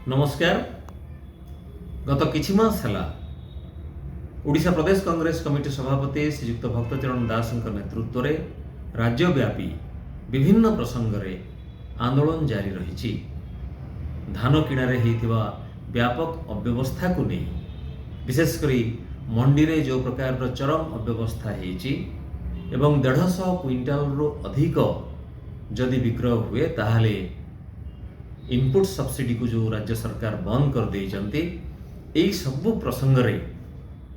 नमस्कार। गत किछि मास है ओडिशा प्रदेश कांग्रेस कमिटी सभापति श्रीयुक्त भक्तचरण दास नेतृत्व में राज्यव्यापी विभिन्न प्रसंग में आंदोलन जारी रही। धान किणारे होइथिबा व्यापक अव्यवस्था को नहीं, विशेषकर मंडी रे जो प्रकार चरम अव्यवस्था होइछि एवं 150 क्विंटाल रु अधिक जदि विक्रय हुए ताहले इनपुट सब्सिडी को जो राज्य सरकार बंद कर देइचंती, एई सबु प्रसंग रे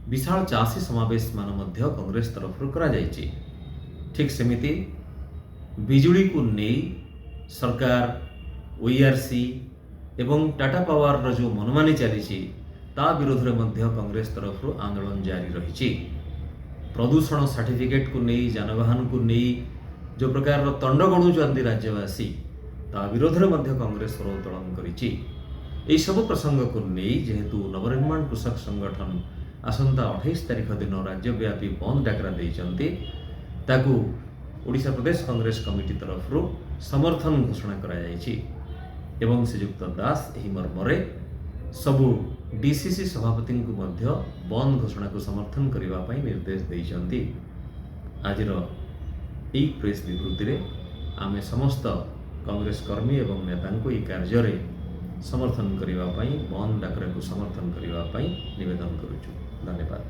विशाल चाषी समावेश मान मध्य कांग्रेस तरफ करा जाइछि। ठीक सेमिति बिजुली को नहीं सरकार ओईआरसी एवं टाटा पावर रो जो मनमानी चली ता विरोध रे मध्य कांग्रेस तरफ आंदोलन जारी रही। प्रदूषण सर्टिफिकेट को नहीं, जानवाहन को नहीं जो प्रकार तंड गड़ुचंती राज्यवासी ता विरोध में मध्य कांग्रेस स्वर उत्तोलन करिछि। एई सब प्रसंग को नहीं जेहेतु नवनिर्माण कृषक संगठन आसंता 28 तारिख दिन राज्यव्यापी बंद डाकरा देइचंती, ताकू ओडिशा प्रदेश कांग्रेस कमिटी तरफ समर्थन घोषणा करा जाइछि एवं श्रीयुक्त दास एही मर्मरे सबु डीसीसी सभापति को मध्य बंद घोषणा को समर्थन करने पई निर्देश देइचंती। आजिर एई प्रेस विवृत्ति रे आमे समस्त कांग्रेस कर्मी एवं नेता को यह कार्य समर्थन करने बंद डाकरा को समर्थन करने निवेदन करुचु। धन्यवाद।